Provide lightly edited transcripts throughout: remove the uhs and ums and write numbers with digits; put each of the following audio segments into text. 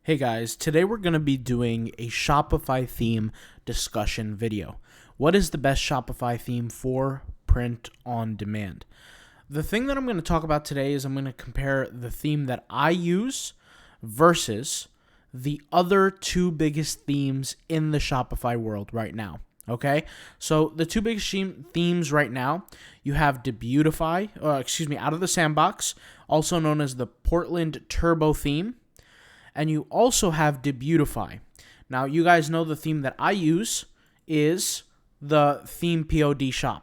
Hey guys, today we're going to be doing a Shopify theme discussion video. What is the best Shopify theme for print on demand? The thing that I'm going to talk about today is I'm going to compare the theme that I use versus the other two biggest themes in the Shopify world right now. Okay, so the two biggest themes right now, you have Debutify, out of the sandbox, also known as the Portland Turbo theme. And you also have Debutify. Now, you guys know the theme that I use is the themePodshop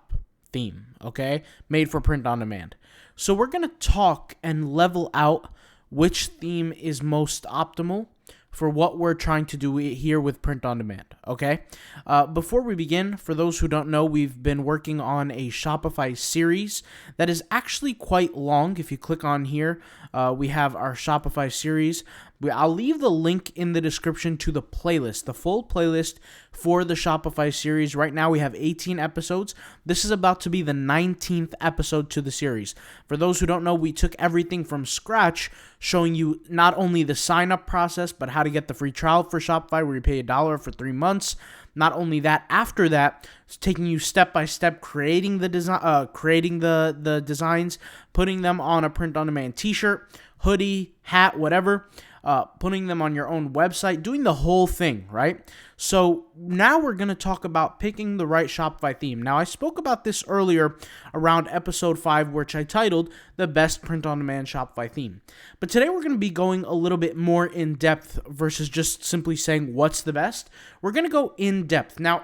theme, okay? Made for print on demand. So we're going to talk and level out which theme is most optimal for what we're trying to do here with print on demand, okay? Before we begin, for those who don't know, we've been working on a Shopify series that is actually quite long. If you click on here, we have our Shopify series. I'll leave the link in the description to the playlist, the full playlist for the Shopify series. Right now we have 18 episodes. This is about to be the 19th episode to the series. For those who don't know, we took everything from scratch, showing you not only the sign-up process, but how to get the free trial for Shopify where you pay $1 for 3 months. Not only that, after that, it's taking you step by step, creating the designs, putting them on a print-on-demand T-shirt, hoodie, hat, whatever. Putting them on your own website, doing the whole thing, right? So now we're going to talk about picking the right Shopify theme. Now, I spoke about this earlier around episode 5, which I titled The Best Print-on-Demand Shopify Theme. But today we're going to be going a little bit more in depth versus just simply saying what's the best. We're going to go in depth. Now,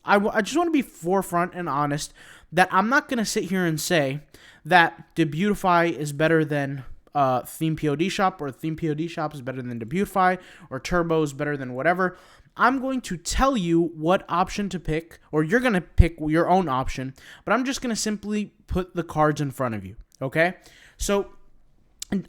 I just want to be forefront and honest that I'm not going to sit here and say that Debutify is better than themePodshop, or themePodshop is better than Debutify, or Turbo is better than whatever. I'm going to tell you what option to pick, or you're going to pick your own option, but I'm just going to simply put the cards in front of you, okay? So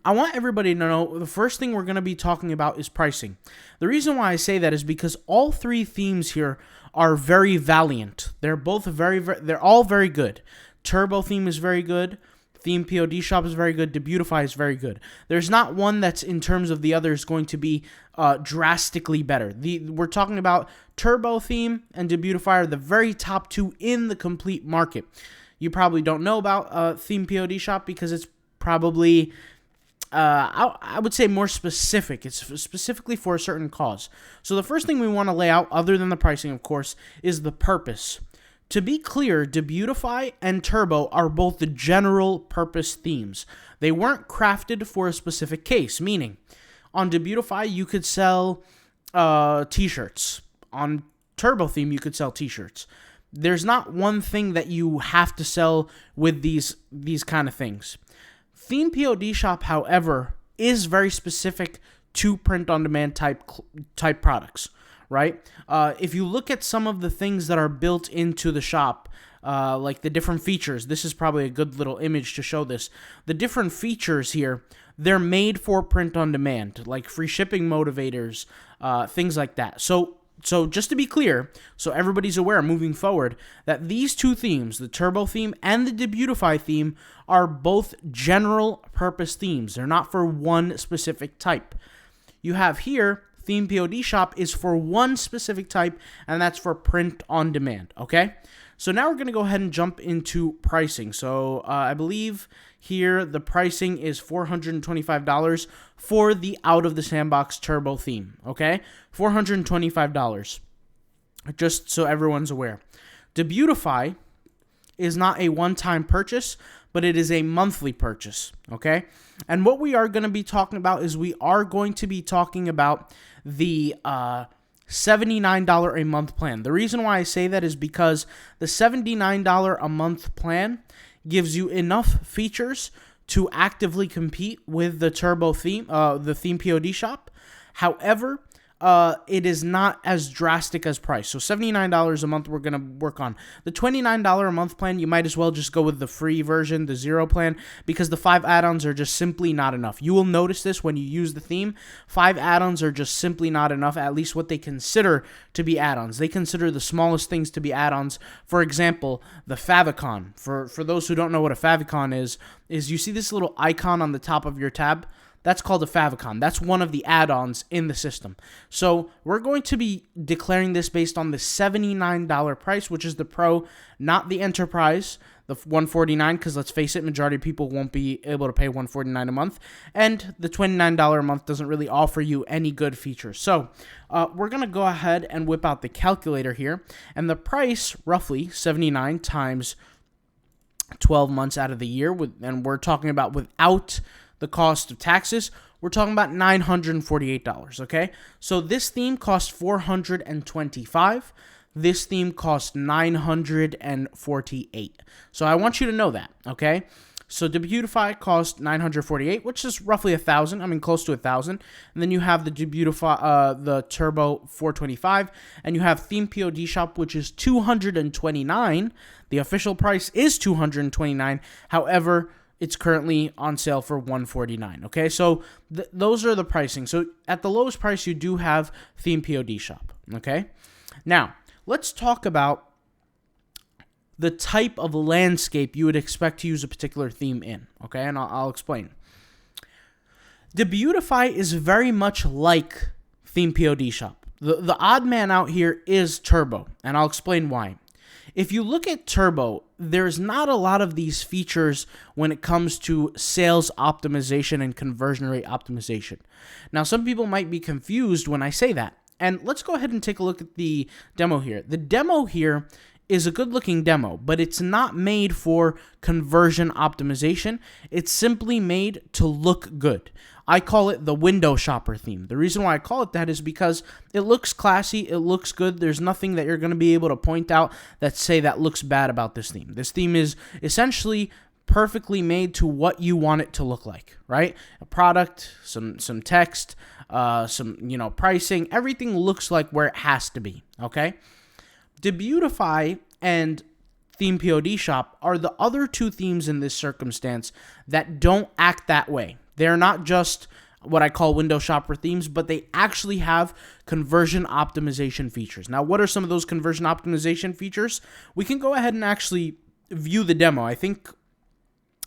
I want everybody to know the first thing we're going to be talking about is pricing. The reason why I say that is because all three themes here are very valiant. They're both they're all very good. Turbo theme is very good. themePodshop is very good. Debutify is very good. There's not one that's, in terms of the others, going to be drastically better. We're talking about Turbo theme and Debutify are the very top two in the complete market. You probably don't know about themePodshop because it's probably, I would say, more specific. It's specifically for a certain cause. So the first thing we want to lay out, other than the pricing, of course, is the purpose. To be clear, Debutify and Turbo are both the general purpose themes. They weren't crafted for a specific case, meaning on Debutify you could sell t-shirts. On Turbo theme you could sell t-shirts. There's not one thing that you have to sell with these kind of things. themePodshop, however, is very specific to print-on-demand type products. Right? If you look at some of the things that are built into the shop, like the different features, this is probably a good little image to show this. The different features here, they're made for print on demand, like free shipping motivators, things like that. So just to be clear, so everybody's aware moving forward, that these two themes, the Turbo theme and the Debutify theme, are both general purpose themes. They're not for one specific type. You have here, themePodshop is for one specific type, and that's for print on demand, okay? So now we're going to go ahead and jump into pricing. So I believe here the pricing is $425 for the out-of-the-sandbox Turbo theme, okay? $425, just so everyone's aware. Debutify is not a one-time purchase, but it is a monthly purchase, okay? And what we are going to be talking about is we are going to be talking about the $79 a month plan. The reason why I say that is because the $79 a month plan gives you enough features to actively compete with the Turbo theme, the themePodshop. However, it is not as drastic as price. So $79 a month we're going to work on. The $29 a month plan, you might as well just go with the free version, the 0 plan, because the 5 add-ons are just simply not enough. You will notice this when you use the theme. 5 add-ons are just simply not enough, at least what they consider to be add-ons. They consider the smallest things to be add-ons. For example, the favicon. For those who don't know what a favicon is you see this little icon on the top of your tab? that's called a favicon. That's one of the add-ons in the system. So we're going to be declaring this based on the $79 price, which is the Pro, not the Enterprise, the $149, because let's face it, majority of people won't be able to pay $149 a month, and the $29 a month doesn't really offer you any good features. So we're going to go ahead and whip out the calculator here, and the price, roughly 79 times 12 months out of the year, and we're talking about without the cost of taxes, we're talking about $948, okay? So this theme costs $425. This theme costs $948. So I want you to know that, okay? So Debutify costs $948, which is roughly $1,000. I mean, close to $1,000. And then you have the Debutify, the Turbo $425, and you have themePodshop, which is $229. The official price is $229. However, it's currently on sale for $149. Okay, so those are the pricing. So at the lowest price, you do have themePodshop. Okay, now let's talk about the type of landscape you would expect to use a particular theme in. Okay, and I'll explain. Debutify is very much like themePodshop. The odd man out here is Turbo, and I'll explain why. If you look at Turbo, there's not a lot of these features when it comes to sales optimization and conversion rate optimization. Now, some people might be confused when I say that. And let's go ahead and take a look at the demo here. The demo here is a good-looking demo, but it's not made for conversion optimization. It's simply made to look good. I call it the window shopper theme. The reason why I call it that is because it looks classy, it looks good. There's nothing that you're going to be able to point out that say that looks bad about this theme. This theme is essentially perfectly made to what you want it to look like, right? A product, some text, some pricing. Everything looks like where it has to be, okay? Debutify and themePodshop are the other two themes in this circumstance that don't act that way. They're not just what I call window shopper themes, but they actually have conversion optimization features. Now, what are some of those conversion optimization features? We can go ahead and actually view the demo. I think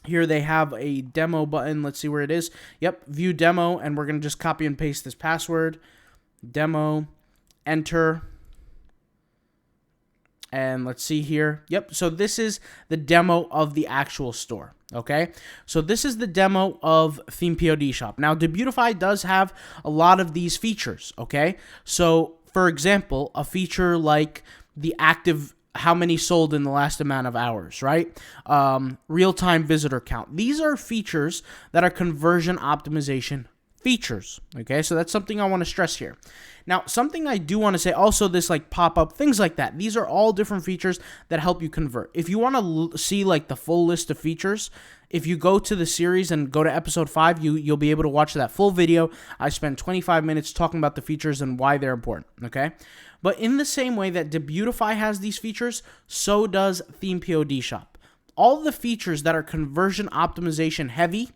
here they have a demo button. Let's see where it is. Yep, view demo, and we're going to just copy and paste this password. Demo, enter. And let's see here. Yep, so this is the demo of the actual store, okay? So this is the demo of themePodshop. Now, Debutify does have a lot of these features, okay? So, for example, a feature like the active, how many sold in the last amount of hours, right? Real-time visitor count. These are features that are conversion optimization features, okay? So that's something I want to stress here. Now, something I do want to say, also this like pop-up, things like that. These are all different features that help you convert. If you want to see like the full list of features, if you go to the series and go to episode 5, you'll be able to watch that full video. I spent 25 minutes talking about the features and why they're important, okay? But in the same way that Debutify has these features, so does themePodshop. All the features that are conversion optimization heavy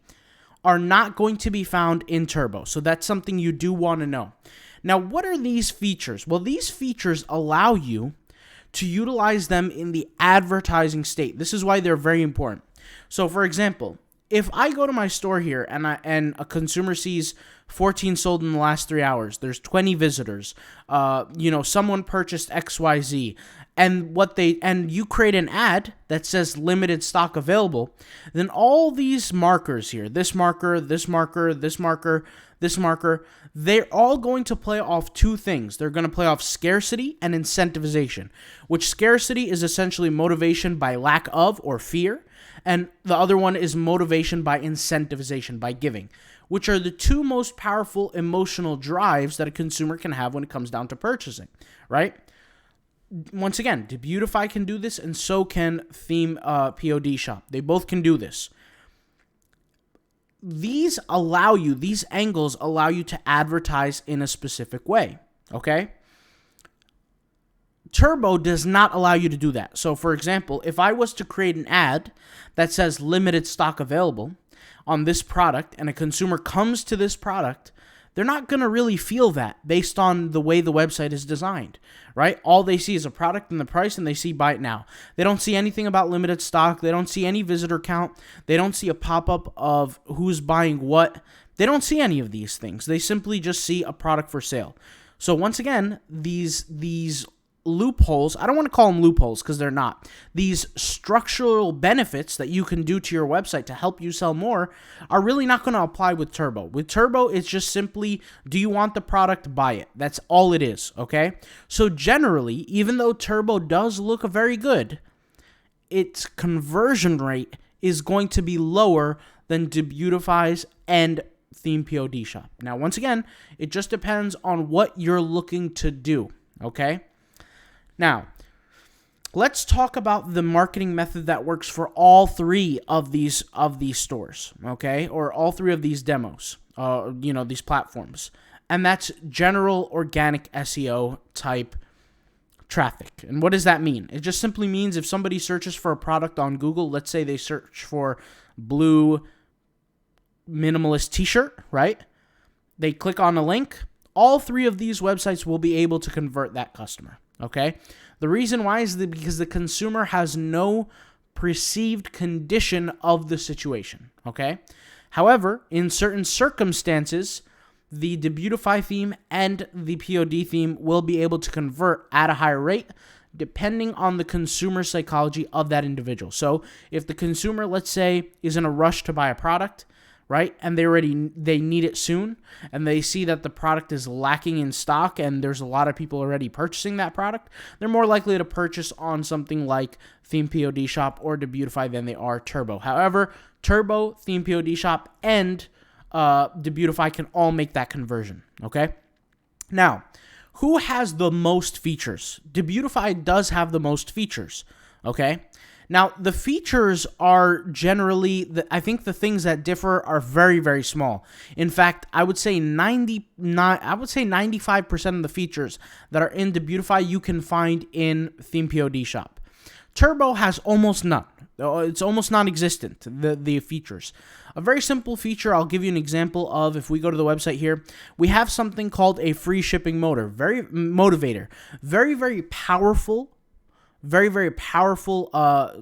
are not going to be found in Turbo. So that's something you do want to know. Now, what are these features? Well, these features allow you to utilize them in the advertising state. This is why they're very important. So, for example, if I go to my store here and a consumer sees 14 sold in the last 3 hours, there's 20 visitors, someone purchased XYZ, and you create an ad that says limited stock available, then all these markers here, this marker, this marker, this marker, this marker, they're all going to play off two things. They're going to play off scarcity and incentivization, which scarcity is essentially motivation by lack of or fear, and the other one is motivation by incentivization, by giving, which are the two most powerful emotional drives that a consumer can have when it comes down to purchasing, right? Once again, Debutify can do this, and so can themePodshop. They both can do this. These angles allow you to advertise in a specific way, okay? Turbo does not allow you to do that. So, for example, if I was to create an ad that says limited stock available on this product, and a consumer comes to this product, they're not going to really feel that based on the way the website is designed, right? All they see is a product and the price, and they see buy it now. They don't see anything about limited stock. They don't see any visitor count. They don't see a pop-up of who's buying what. they don't see any of these things. They simply just see a product for sale. So once again, these loopholes, I don't want to call them loopholes because they're not. These structural benefits that you can do to your website to help you sell more are really not going to apply with Turbo. With Turbo, it's just simply, do you want the product? Buy it. That's all it is, okay? So generally, even though Turbo does look very good, its conversion rate is going to be lower than Debutify's and themePodshop. Now, once again, it just depends on what you're looking to do, okay? Now, let's talk about the marketing method that works for all three of these stores, okay? Or all three of these demos, these platforms. And that's general organic SEO type traffic. And what does that mean? It just simply means if somebody searches for a product on Google, let's say they search for blue minimalist t-shirt, right? They click on a link. All three of these websites will be able to convert that customer. Okay, the reason why is because the consumer has no perceived condition of the situation. Okay, however, in certain circumstances, the Debutify theme and the POD theme will be able to convert at a higher rate depending on the consumer psychology of that individual. So if the consumer, let's say, is in a rush to buy a product, right, and they need it soon, and they see that the product is lacking in stock and there's a lot of people already purchasing that product, they're more likely to purchase on something like themePodshop or Debutify than they are Turbo. However, Turbo, themePodshop, and Debutify can all make that conversion, okay? Now, who has the most features? Debutify does have the most features, okay? Now, the features are generally, I think the things that differ are very, very small. In fact, I would say 95% of the features that are in Debutify you can find in themePodshop. Turbo has almost none. It's almost non-existent, the features. A very simple feature I'll give you an example of. If we go to the website here, we have something called a free shipping motivator. Very, very powerful. Very, very powerful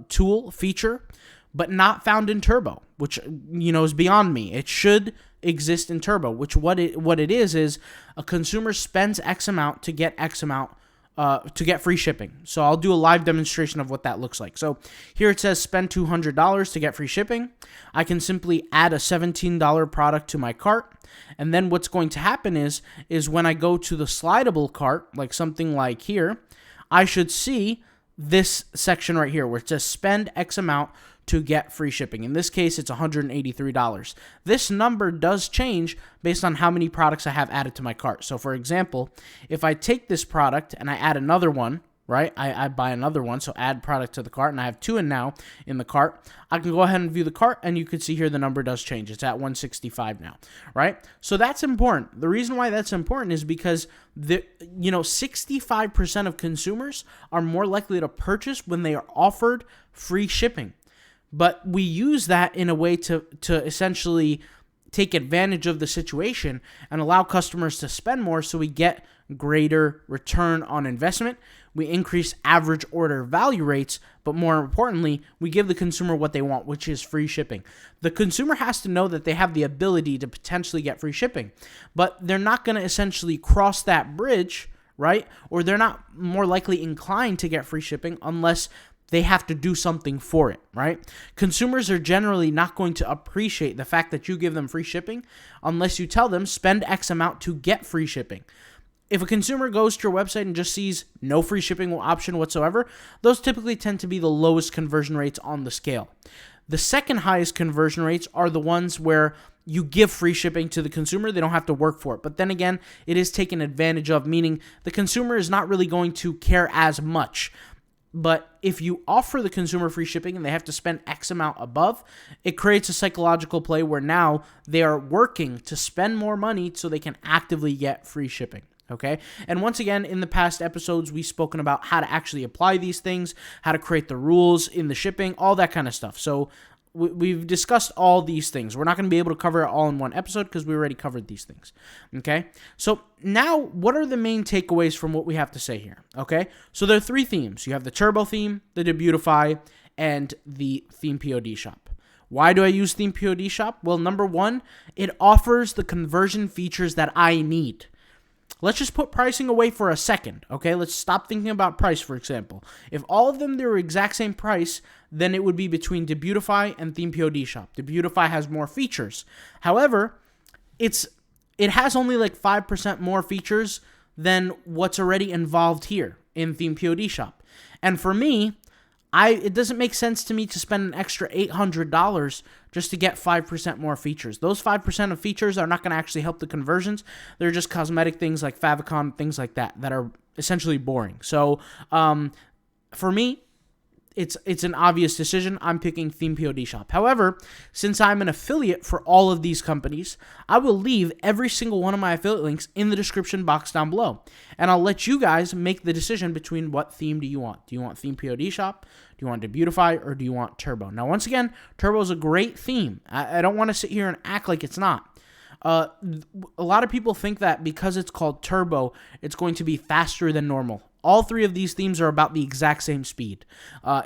tool, feature, but not found in Turbo, which, is beyond me. It should exist in Turbo, which what it is a consumer spends X amount to get X amount to get free shipping. So I'll do a live demonstration of what that looks like. So here it says spend $200 to get free shipping. I can simply add a $17 product to my cart. And then what's going to happen is when I go to the slidable cart, like something like here, I should see this section right here where it says spend X amount to get free shipping. In this case, it's $183. This number does change based on how many products I have added to my cart. So for example, if I take this product and I add another one, right? I buy another one, so add product to the cart, and I have two now in the cart. I can go ahead and view the cart, and you can see here the number does change. It's at 165 now, right? So that's important. The reason why that's important is because 65% of consumers are more likely to purchase when they are offered free shipping. But we use that in a way to essentially take advantage of the situation and allow customers to spend more so we get greater return on investment. We increase average order value rates, but more importantly, we give the consumer what they want, which is free shipping. The consumer has to know that they have the ability to potentially get free shipping, but they're not going to essentially cross that bridge, right? Or they're not more likely inclined to get free shipping unless they have to do something for it, right? Consumers are generally not going to appreciate the fact that you give them free shipping unless you tell them spend X amount to get free shipping. If a consumer goes to your website and just sees no free shipping option whatsoever, those typically tend to be the lowest conversion rates on the scale. The second highest conversion rates are the ones where you give free shipping to the consumer. They don't have to work for it. But then again, it is taken advantage of, meaning the consumer is not really going to care as much. But if you offer the consumer free shipping and they have to spend X amount above, it creates a psychological play where now they are working to spend more money so they can actively get free shipping. Okay. And once again, in the past episodes, we've spoken about how to actually apply these things, how to create the rules in the shipping, all that kind of stuff. So we've discussed all these things. We're not going to be able to cover it all in one episode because we already covered these things. Okay. So now what are the main takeaways from what we have to say here? Okay. So there are three themes. You have the Turbo theme, the Debutify, and the themePodshop. Why do I use themePodshop? Well, number one, it offers the conversion features that I need. Let's just put pricing away for a second, okay? Let's stop thinking about price, for example. If all of them, they were exact same price, then it would be between Debutify and themePodshop. Debutify has more features. However, it has only like 5% more features than what's already involved here in themePodshop. And for me, it doesn't make sense to me to spend an extra $800 just to get 5% more features. Those 5% of features are not going to actually help the conversions. They're just cosmetic things like favicon, things like that are essentially boring. So for me, it's an obvious decision. I'm picking themePodshop. However, since I'm an affiliate for all of these companies, I will leave every single one of my affiliate links in the description box down below. And I'll let you guys make the decision between what theme do you want. Do you want themePodshop? Do you want Debutify? Or do you want Turbo? Now, once again, Turbo is a great theme. I don't want to sit here and act like it's not. A lot of people think that because it's called Turbo, it's going to be faster than normal. All three of these themes are about the exact same speed.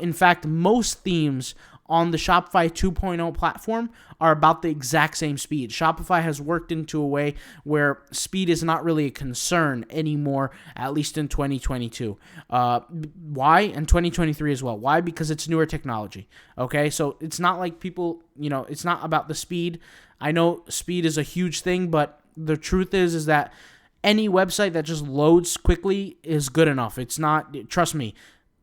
In fact, most themes on the Shopify 2.0 platform are about the exact same speed. Shopify has worked into a way where speed is not really a concern anymore, at least in 2022. Why? And 2023 as well. Why? Because it's newer technology. Okay, so it's not like people, it's not about the speed. I know speed is a huge thing, but the truth is that any website that just loads quickly is good enough. It's not, trust me,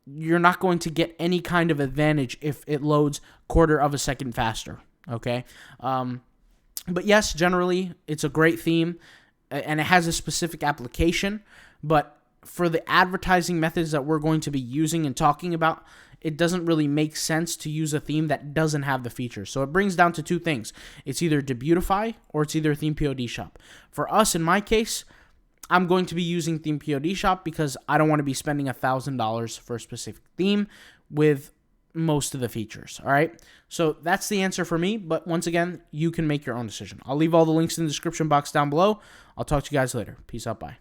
you're not going to get any kind of advantage if it loads quarter of a second faster, okay? But yes, generally, it's a great theme, and it has a specific application, but for the advertising methods that we're going to be using and talking about, it doesn't really make sense to use a theme that doesn't have the features. So it brings down to two things. It's either Debutify or it's either themePodshop. For us, in my case, I'm going to be using themePodshop because I don't want to be spending $1,000 for a specific theme with most of the features, all right? So that's the answer for me, but once again, you can make your own decision. I'll leave all the links in the description box down below. I'll talk to you guys later. Peace out, bye.